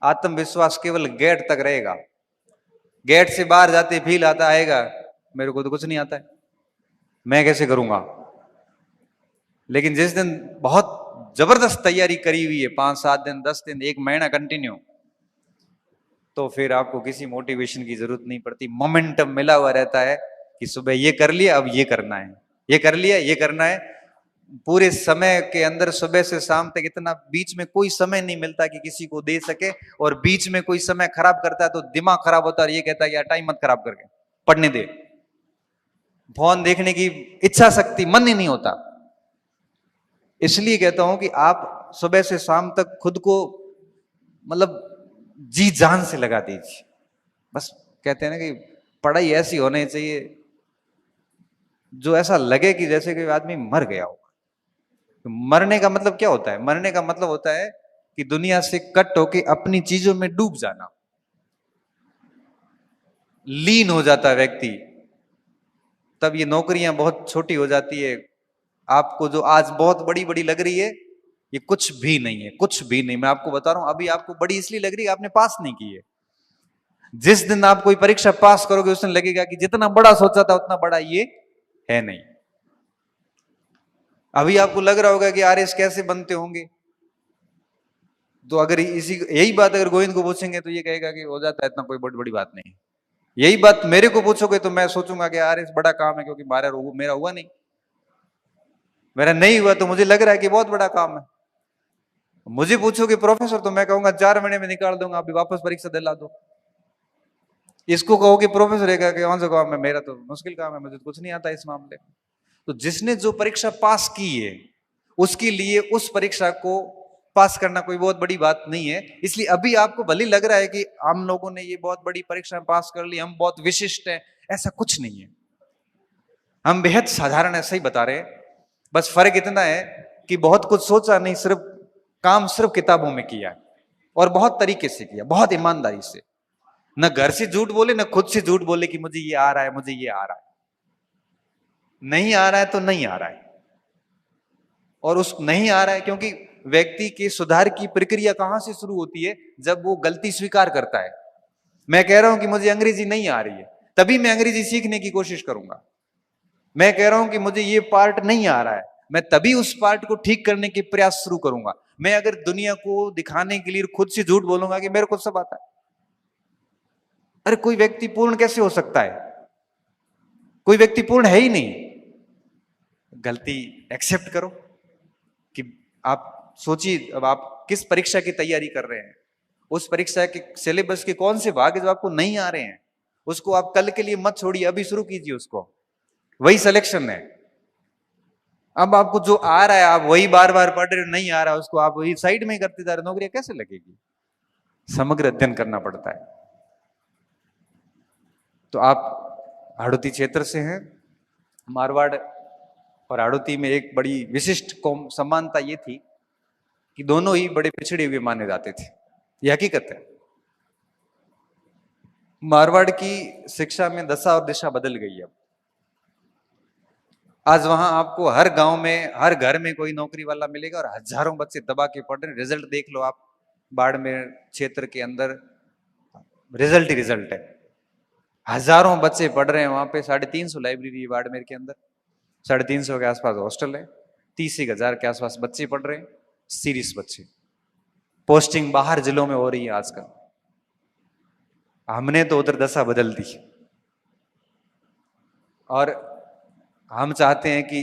आत्मविश्वास केवल गेट तक रहेगा, गेट से बाहर जाते फील आता आएगा मेरे को तो कुछ नहीं आता है, मैं कैसे करूंगा। लेकिन जिस दिन बहुत जबरदस्त तैयारी करी हुई है, 5-7 दिन 10 दिन 1 महीना कंटिन्यू, तो फिर आपको किसी मोटिवेशन की जरूरत नहीं पड़ती, मोमेंटम मिला हुआ रहता है कि सुबह ये कर लिया, अब ये करना है, ये कर लिया, ये करना है। पूरे समय के अंदर सुबह से शाम तक इतना बीच में कोई समय नहीं मिलता कि किसी को दे सके, और बीच में कोई समय खराब करता है तो दिमाग खराब होता है, और ये कहता है यार टाइम मत खराब करके पढ़ने दे, फोन देखने की इच्छा शक्ति, मन ही नहीं होता। इसलिए कहता हूं कि आप सुबह से शाम तक खुद को मतलब जी जान से लगा दीजिए। बस कहते हैं ना कि पढ़ाई ऐसी होनी चाहिए जो ऐसा लगे कि जैसे कोई आदमी मर गया हो। तो मरने का मतलब क्या होता है? मरने का मतलब होता है कि दुनिया से कट होके अपनी चीजों में डूब जाना, लीन हो जाता है व्यक्ति। तब ये नौकरियां बहुत छोटी हो जाती है, आपको जो आज बहुत बड़ी बड़ी लग रही है, ये कुछ भी नहीं है, कुछ भी नहीं। मैं आपको बता रहा हूं, अभी आपको बड़ी इसलिए लग रही है, आपने पास नहीं की है। जिस दिन आप कोई परीक्षा पास करोगे, उस दिन लगेगा कि जितना बड़ा सोचा था उतना बड़ा ये है नहीं। अभी आपको लग रहा होगा कि आरएस कैसे बनते होंगे, तो अगर इसी यही बात अगर गोविंद को पूछेंगे तो ये कहेगा कि हो जाता है, इतना कोई बहुत बड़ी बात नहीं। यही बात मेरे को पूछोगे तो मैं सोचूंगा कि आरएस बड़ा काम है, क्योंकि मेरा हुआ नहीं। मेरा नहीं हुआ तो मुझे लग रहा है कि बहुत बड़ा काम है। मुझे पूछोगे प्रोफेसर, तो मैं कहूंगा 4 महीने में निकाल दूंगा, अभी वापस परीक्षा दिला दो। इसको कहोगे प्रोफेसर रहेगा कि कौन सा काम है, मेरा तो मुश्किल काम है, मुझे तो कुछ नहीं आता इस मामले में। तो जिसने जो परीक्षा पास की है, उसके लिए उस परीक्षा को पास करना कोई बहुत बड़ी बात नहीं है। इसलिए अभी आपको भले लग रहा है कि हम लोगों ने ये बहुत बड़ी परीक्षा पास कर ली, हम बहुत विशिष्ट हैं, ऐसा कुछ नहीं है। हम बेहद साधारण ऐसा ही बता रहे हैं। बस फर्क इतना है कि बहुत कुछ सोचा नहीं, सिर्फ काम सिर्फ किताबों में किया है, और बहुत तरीके से किया, बहुत ईमानदारी से। न घर से झूठ बोले, न खुद से झूठ बोले कि मुझे ये आ रहा है, मुझे ये आ रहा है। नहीं आ रहा है तो नहीं आ रहा है, और उस नहीं आ रहा है क्योंकि व्यक्ति के सुधार की प्रक्रिया कहां से शुरू होती है, जब वो गलती स्वीकार करता है। मैं कह रहा हूं कि मुझे अंग्रेजी नहीं आ रही है, तभी मैं अंग्रेजी सीखने की कोशिश करूंगा। मैं कह रहा हूं कि मुझे ये पार्ट नहीं आ रहा है, मैं तभी उस पार्ट को ठीक करने के प्रयास शुरू करूंगा। मैं अगर दुनिया को दिखाने के लिए खुद से झूठ बोलूंगा कि मेरे को सब आता है, अरे कोई व्यक्ति पूर्ण कैसे हो सकता है? कोई व्यक्ति पूर्ण है ही नहीं। गलती एक्सेप्ट करो कि आप सोचिए, अब आप किस परीक्षा की तैयारी कर रहे हैं, उस परीक्षा के सिलेबस के कौन से भाग जो आपको नहीं आ रहे हैं, उसको आप कल के लिए मत छोड़िए, अभी शुरू कीजिए उसको। वही सिलेक्शन है। अब आपको जो आ रहा है आप वही बार बार पढ़ रहे हो, नहीं आ रहा उसको आप वही साइड में ही करते जा रहे, नौकरी कैसे लगेगी? समग्र अध्ययन करना पड़ता है। तो आप हाड़ौती क्षेत्र से हैं, मारवाड़ और हाड़ौती में एक बड़ी विशिष्ट कौम समानता ये थी कि दोनों ही बड़े पिछड़े हुए माने जाते थे। यह हकीकत है। मारवाड़ की शिक्षा में दशा और दिशा बदल गई है। आज वहां आपको हर गांव में, हर घर में कोई नौकरी वाला मिलेगा, और हजारों बच्चे दबा के पढ़ रहे। रिजल्ट देख लो आप, बाड़मेर क्षेत्र के अंदर रिजल्ट ही रिजल्ट है। हजारों बच्चे पढ़ रहे हैं वहां पे। 350 लाइब्रेरी है बाड़मेर के अंदर, 350 के आसपास हॉस्टल है, 30,000 के आसपास बच्चे पढ़ रहे हैं, सीरीज बच्चे। पोस्टिंग बाहर जिलों में हो रही है आजकल। हमने तो उधर दशा बदल दी, और हम चाहते हैं कि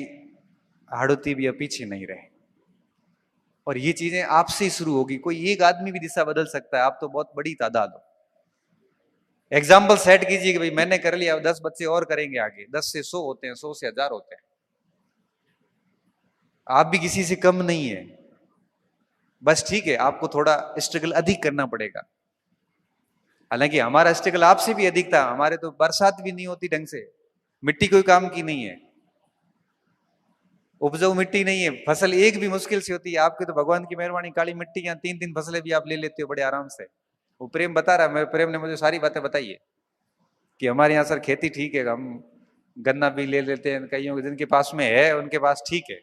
हाड़ौती भी अब पीछे नहीं रहे। और ये चीजें आपसे ही शुरू होगी। कोई एक आदमी भी दिशा बदल सकता है, आप तो बहुत बड़ी तादाद हो। एग्जाम्पल सेट कीजिए कि भाई मैंने कर लिया, 10 बच्चे और करेंगे आगे, 10 से 100 होते हैं, 100 से 1000 होते हैं। आप भी किसी से कम नहीं है। बस ठीक है, आपको थोड़ा स्ट्रगल अधिक करना पड़ेगा। हालांकि हमारा स्ट्रगल आपसे भी अधिक था। हमारे तो बरसात भी नहीं होती ढंग से, मिट्टी कोई काम की नहीं है, उपजाऊ मिट्टी नहीं है, फसल एक भी मुश्किल से होती है। आपके तो भगवान की मेहरबानी, काली मिट्टी, यहाँ 3-3 फसलें भी आप ले लेते हो बड़े आराम से। वो प्रेम बता रहा है, मेरे प्रेम ने मुझे सारी बातें बताई है कि हमारे यहाँ सर खेती ठीक है, हम गन्ना भी ले लेते हैं, कईयों जिनके पास में है उनके पास ठीक है।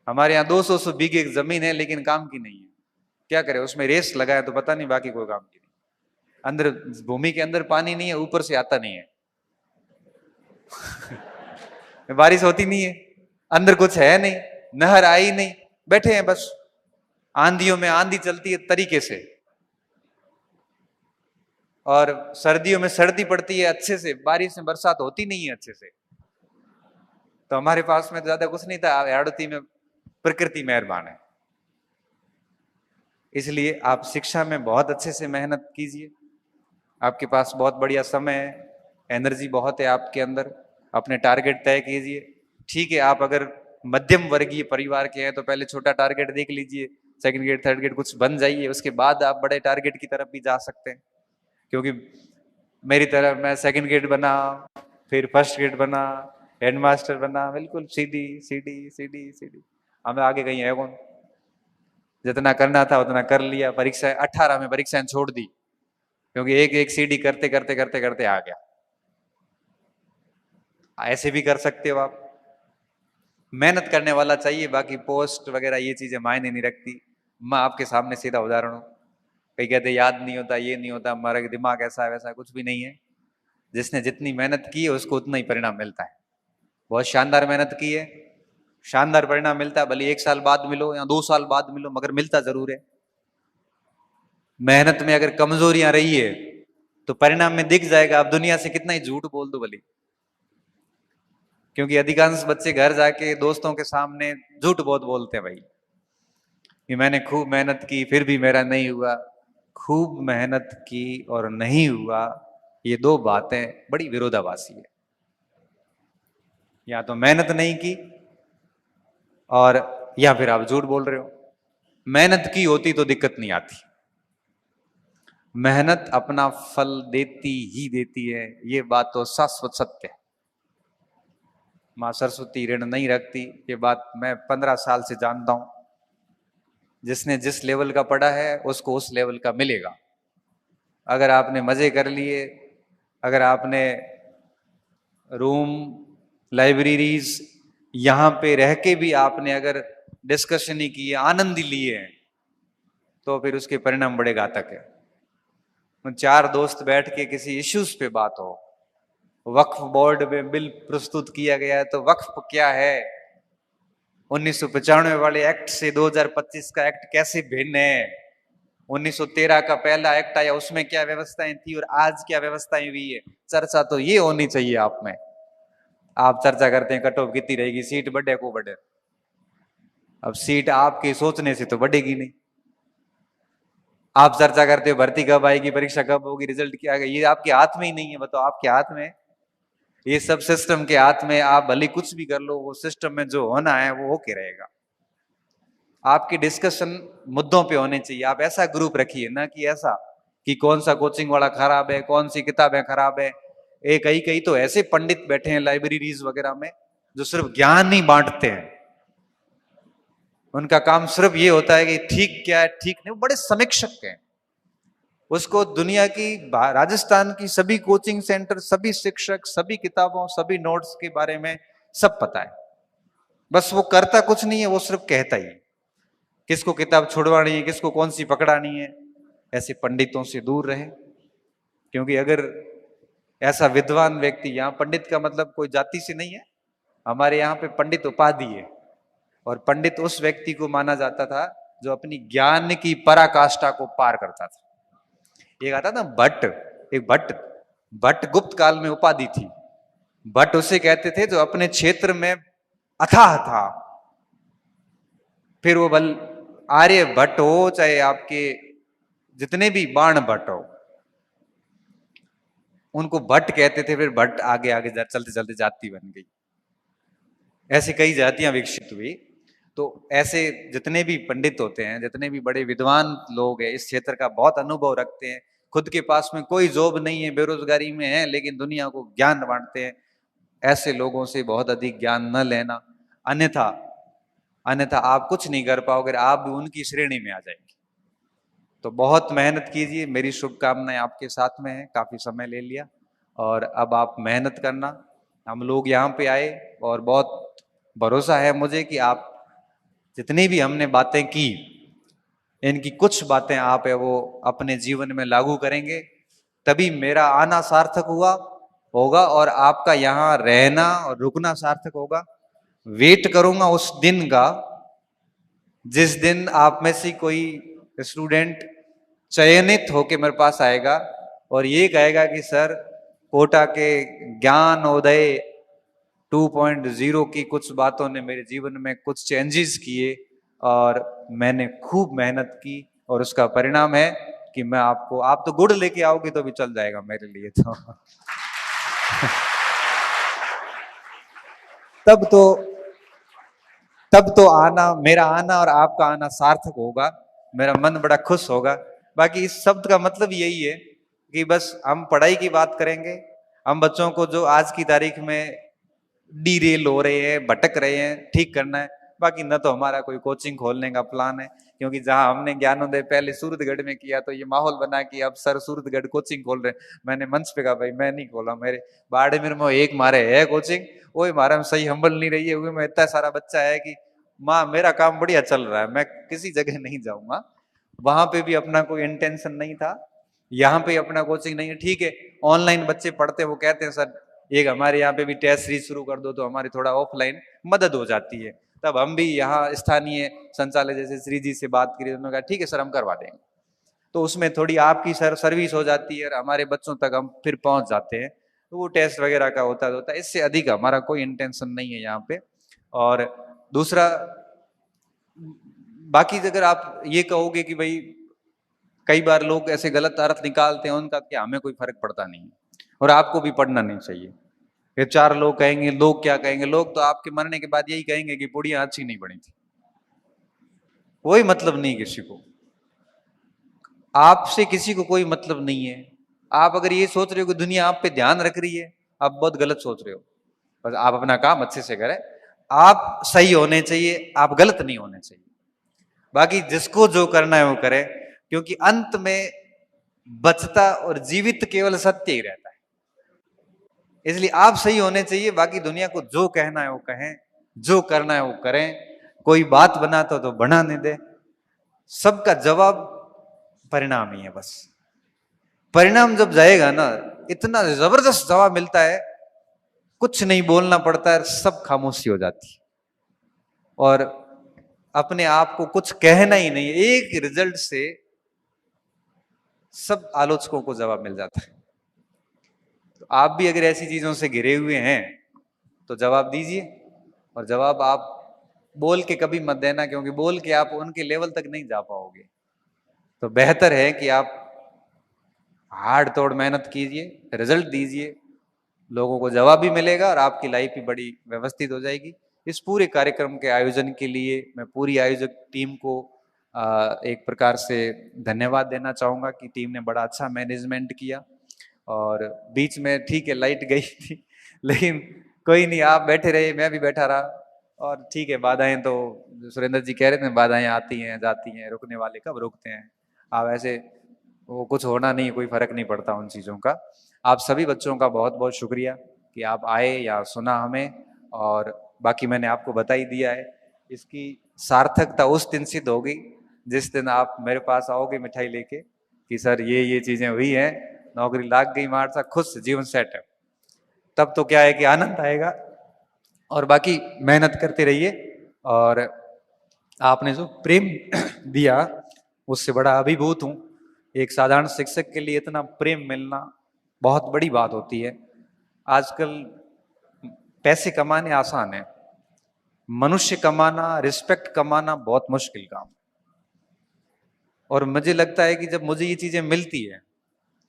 हमारे यहाँ 200 बीघे जमीन है, लेकिन काम की नहीं है। क्या करे, उसमें रेस लगाए तो पता नहीं, बाकी कोई काम की नहीं। अंदर भूमि के अंदर पानी नहीं है, ऊपर से आता नहीं है। बारिश होती नहीं है, अंदर कुछ है नहीं, नहर आई नहीं, बैठे हैं बस। आंधियों में आंधी चलती है तरीके से, और सर्दियों में सर्दी पड़ती है अच्छे से, बारिश में बरसात होती नहीं है अच्छे से। तो हमारे पास में तो ज्यादा कुछ नहीं था। हाड़ौती में प्रकृति मेहरबान है। इसलिए आप शिक्षा में बहुत अच्छे से मेहनत कीजिए। आपके पास बहुत बढ़िया समय है, एनर्जी बहुत है आपके अंदर। अपने टारगेट तय कीजिए। ठीक है, आप अगर मध्यम वर्गीय परिवार के हैं तो पहले छोटा टारगेट देख लीजिए, सेकंड ग्रेड थर्ड ग्रेड कुछ बन जाइए, उसके बाद आप बड़े टारगेट की तरफ भी जा सकते हैं। क्योंकि मेरी तरह मैं सेकंड ग्रेड बना, फिर फर्स्ट ग्रेड बना, हेडमास्टर बना, बिल्कुल सीधी सीधी सीधी सीधी। हमें आगे कहीं है कौन? जितना करना था उतना कर लिया। परीक्षा 18 में परीक्षाएं छोड़ दी, क्योंकि एक एक सीडी करते करते करते करते आ गया। ऐसे भी कर सकते हो आप। मेहनत करने वाला चाहिए, बाकी पोस्ट वगैरह ये चीजें मायने नहीं रखती। मैं आपके सामने सीधा उदाहरण हूँ। कई कहते याद नहीं होता, ये नहीं होता, हमारा दिमाग ऐसा है वैसा, कुछ भी नहीं है। जिसने जितनी मेहनत की है उसको उतना ही परिणाम मिलता है। बहुत शानदार मेहनत की है, शानदार परिणाम मिलता है, भले 1 साल बाद मिलो या 2 साल बाद मिलो, मगर मिलता जरूर है। मेहनत में अगर कमजोरियां रही है तो परिणाम में दिख जाएगा। आप दुनिया से कितना ही झूठ बोल दो भले, क्योंकि अधिकांश बच्चे घर जाके दोस्तों के सामने झूठ बहुत बोलते हैं भाई, कि मैंने खूब मेहनत की फिर भी मेरा नहीं हुआ। खूब मेहनत की और नहीं हुआ, ये दो बातें बड़ी विरोधाभासी है। या तो मेहनत नहीं की और या फिर आप झूठ बोल रहे हो। मेहनत की होती तो दिक्कत नहीं आती। मेहनत अपना फल देती ही देती है, ये बात तो शाश्वत सत्य है। मां सरस्वती ऋण नहीं रखती, ये बात मैं 15 साल से जानता हूं। जिसने जिस लेवल का पढ़ा है उसको उस लेवल का मिलेगा। अगर आपने मजे कर लिए, अगर आपने रूम, लाइब्रेरीज, यहां पे रह के भी आपने अगर डिस्कशन ही की, आनंद ही लिए, तो फिर उसके परिणाम बड़े घातक है। 4 दोस्त बैठ के किसी इश्यूज पे बात हो, वक्फ बोर्ड में बिल प्रस्तुत किया गया है, तो वक्फ क्या है, 1995 वाले एक्ट से 2025 का एक्ट कैसे भिन्न है, 1913 का पहला एक्ट आया उसमें क्या व्यवस्थाएं थी और आज क्या व्यवस्थाएं हुई है, चर्चा तो ये होनी चाहिए आप में। आप चर्चा करते हैं कट ऑफ कितनी रहेगी, सीट बढ़े को बढ़े। अब सीट आपके सोचने से तो बढ़ेगी नहीं। आप चर्चा करते हो भर्ती कब आएगी, परीक्षा कब होगी, रिजल्ट क्या आएगा, ये आपके हाथ में ही नहीं है। बताओ, आपके हाथ में है? ये सब सिस्टम के हाथ में। आप भले कुछ भी कर लो, वो सिस्टम में जो होना है वो होके रहेगा। आपकी डिस्कशन मुद्दों पे होने चाहिए। आप ऐसा ग्रुप रखिए ना कि ऐसा कि कौन सा कोचिंग वाला खराब है, कौन सी किताबें खराब है। कई कई तो ऐसे पंडित बैठे हैं लाइब्रेरीज वगैरह में जो सिर्फ ज्ञान ही बांटते हैं। उनका काम सिर्फ ये होता है कि ठीक क्या है ठीक नहीं। वो बड़े समीक्षक हैं। उसको दुनिया की, राजस्थान की सभी कोचिंग सेंटर, सभी शिक्षक, सभी किताबों, सभी नोट्स के बारे में सब पता है। बस वो करता कुछ नहीं है, वो सिर्फ कहता ही है। किसको किताब छुड़वानी है, किसको कौन सी पकड़ानी है। ऐसे पंडितों से दूर रहे, क्योंकि अगर ऐसा विद्वान व्यक्ति, यहाँ पंडित का मतलब कोई जाति से नहीं है, हमारे यहाँ पे पंडित उपाधि है। और पंडित उस व्यक्ति को माना जाता था जो अपनी ज्ञान की पराकाष्ठा को पार करता था। एक आता था भट्ट, एक भट्ट, भट्ट गुप्त काल में उपाधि थी। भट्ट उसे कहते थे जो अपने क्षेत्र में अथाह था। फिर वो बल आर्य भट्ट हो, चाहे आपके जितने भी बाण भट्ट हो, उनको भट्ट कहते थे। फिर भट्ट आगे आगे चलते चलते जाति बन गई। ऐसे कई जातियां विकसित हुई। तो ऐसे जितने भी पंडित होते हैं, जितने भी बड़े विद्वान लोग हैं, इस क्षेत्र का बहुत अनुभव रखते हैं, खुद के पास में कोई जॉब नहीं है, बेरोजगारी में है, लेकिन दुनिया को ज्ञान बांटते हैं। ऐसे लोगों से बहुत अधिक ज्ञान न लेना, अन्यथा अन्यथा आप कुछ नहीं कर पाओगे, आप भी उनकी श्रेणी में आ जाएंगे। तो बहुत मेहनत कीजिए, मेरी शुभकामनाएं आपके साथ में है। काफी समय ले लिया और अब आप मेहनत करना। हम लोग यहाँ पे आए और बहुत भरोसा है मुझे कि आप जितनी भी हमने बातें की, इनकी कुछ बातें आप है वो अपने जीवन में लागू करेंगे, तभी मेरा आना सार्थक हुआ होगा और आपका यहाँ रहना और रुकना सार्थक होगा। वेट करूंगा उस दिन का जिस दिन आप में से कोई स्टूडेंट चयनित होके मेरे पास आएगा और ये कहेगा कि सर, कोटा के ज्ञान उदय 2.0 की कुछ बातों ने मेरे जीवन में कुछ चेंजेस किए और मैंने खूब मेहनत की और उसका परिणाम है कि मैं आपको, आप तो गुड़ लेके आओगे तो भी चल जाएगा मेरे लिए तो तब तो आना, मेरा आना और आपका आना सार्थक होगा। मेरा मन बड़ा खुश होगा। बाकी इस शब्द का मतलब यही है कि बस हम पढ़ाई की बात करेंगे। हम बच्चों को जो आज की तारीख में डीरेल हो रहे हैं, भटक रहे हैं, ठीक करना है। बाकी न तो हमारा कोई कोचिंग खोलने का प्लान है, क्योंकि जहां हमने ज्ञानोदय पहले सूरतगढ़ में किया तो ये माहौल बना कि अब सर सूरतगढ़ कोचिंग खोल रहे हैं। मैंने मंच पे कहा भाई मैं नहीं खोला, मेरे बाड़मेर में एक मारे है कोचिंग, वो हमारा में सही हम्बल नहीं रही है, वो में इतना सारा बच्चा है कि माँ मेरा काम बढ़िया चल रहा है, मैं किसी जगह नहीं जाऊंगा। वहां पे भी अपना कोई इंटेंशन नहीं था, यहाँ पे अपना कोचिंग नहीं है। ठीक है, ऑनलाइन बच्चे पढ़ते हैं, वो कहते हैं सर एक हमारे यहाँ पे भी टेस्ट सीरीज शुरू कर दो तो हमारी थोड़ा ऑफलाइन मदद हो जाती है। तब हम भी यहाँ स्थानीय संचालक जैसे श्री जी से बात करी, उन्होंने कहा ठीक है सर हम करवा देंगे। तो उसमें थोड़ी आपकी सर्विस हो जाती है और हमारे बच्चों तक हम फिर पहुंच जाते हैं। तो वो टेस्ट वगैरह का होता है, इससे अधिक हमारा कोई इंटेंशन नहीं है यहाँ पे। और दूसरा, बाकी अगर आप ये कहोगे कि भाई कई बार लोग ऐसे गलत अर्थ निकालते हैं उनका, क्या हमें कोई फर्क पड़ता नहीं है और आपको भी पढ़ना नहीं चाहिए। ये चार लोग कहेंगे, लोग क्या कहेंगे, लोग तो आपके मरने के बाद यही कहेंगे कि बुढ़िया अच्छी नहीं पढ़ी थी। कोई मतलब नहीं किसी को, आपसे किसी को कोई मतलब नहीं है। आप अगर ये सोच रहे हो कि दुनिया आप पे ध्यान रख रही है, आप बहुत गलत सोच रहे हो। बस आप अपना काम अच्छे से करें, आप सही होने चाहिए, आप गलत नहीं होने चाहिए। बाकी जिसको जो करना है वो करे, क्योंकि अंत में बचता और जीवित केवल सत्य ही रहता है। इसलिए आप सही होने चाहिए, बाकी दुनिया को जो कहना है वो कहें, जो करना है वो करें। कोई बात बनाता तो बनाने दे, सबका जवाब परिणाम ही है। बस परिणाम जब जाएगा ना, इतना जबरदस्त जवाब मिलता है, कुछ नहीं बोलना पड़ता है, सब खामोशी हो जाती है और अपने आप को कुछ कहना ही नहीं, एक रिजल्ट से सब आलोचकों को जवाब मिल जाता है। तो आप भी अगर ऐसी चीजों से घिरे हुए हैं तो जवाब दीजिए, और जवाब आप बोल के कभी मत देना, क्योंकि बोल के आप उनके लेवल तक नहीं जा पाओगे। तो बेहतर है कि आप हार्ड तोड़ मेहनत कीजिए, रिजल्ट दीजिए, लोगों को जवाब भी मिलेगा और आपकी लाइफ भी बड़ी व्यवस्थित हो जाएगी। इस पूरे कार्यक्रम के आयोजन के लिए मैं पूरी आयोजक टीम को एक प्रकार से धन्यवाद देना चाहूंगा कि टीम ने बड़ा अच्छा मैनेजमेंट किया। और बीच में ठीक है लाइट गई थी, लेकिन कोई नहीं, आप बैठे रहे, मैं भी बैठा रहा। और ठीक है, बाधाएं तो सुरेंद्र जी कह रहे थे, बाधाएं आती हैं जाती हैं, रुकने वाले कब रुकते हैं। आप ऐसे वो कुछ होना नहीं, कोई फर्क नहीं पड़ता उन चीज़ों का। आप सभी बच्चों का बहुत बहुत शुक्रिया कि आप आए या सुना हमें, और बाकी मैंने आपको बता ही दिया है। इसकी सार्थकता उस दिन सिद्ध होगी जिस दिन आप मेरे पास आओगे मिठाई लेके कि सर ये चीजें हुई हैं, नौकरी लाग गई, मार सा खुश, जीवन सेट है। तब तो क्या है कि आनंद आएगा। और बाकी मेहनत करते रहिए, और आपने जो प्रेम दिया उससे बड़ा अभिभूत हूं। एक साधारण शिक्षक के लिए इतना प्रेम मिलना बहुत बड़ी बात होती है। आजकल पैसे कमाने आसान है, मनुष्य कमाना, रिस्पेक्ट कमाना बहुत मुश्किल काम। और मुझे लगता है कि जब मुझे ये चीजें मिलती है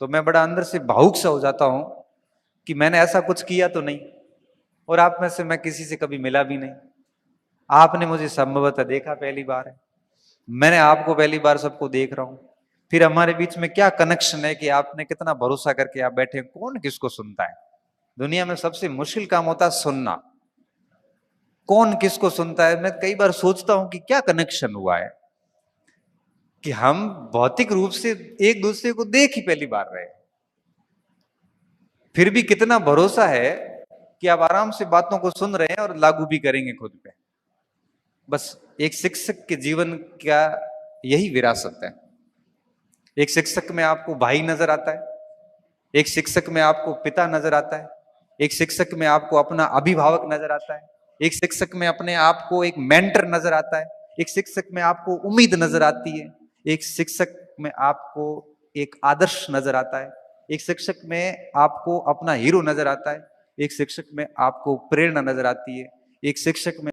तो मैं बड़ा अंदर से भावुक सा हो जाता हूं कि मैंने ऐसा कुछ किया तो नहीं, और आप में से मैं किसी से कभी मिला भी नहीं। आपने मुझे संभवतः देखा पहली बार है, मैंने आपको पहली बार सबको देख रहा हूं। फिर हमारे बीच में क्या कनेक्शन है कि आपने कितना भरोसा करके आप बैठे। कौन किसको सुनता है? दुनिया में सबसे मुश्किल काम होता है सुनना। कौन किसको सुनता है? मैं कई बार सोचता हूं कि क्या कनेक्शन हुआ है कि हम भौतिक रूप से एक दूसरे को देख ही पहली बार रहे, फिर भी कितना भरोसा है कि आप आराम से बातों को सुन रहे हैं और लागू भी करेंगे खुद पे। बस एक शिक्षक के जीवन का यही विरासत है। एक शिक्षक में आपको भाई नजर आता है, एक शिक्षक में आपको पिता नजर आता है, एक शिक्षक में आपको अपना अभिभावक नजर आता है, एक शिक्षक में अपने आप को एक मेंटर नजर आता है, एक शिक्षक में आपको उम्मीद नजर आती है, एक शिक्षक में आपको एक आदर्श नजर आता है, एक शिक्षक में आपको अपना हीरो नजर आता है, एक शिक्षक में आपको प्रेरणा नजर आती है, एक शिक्षक में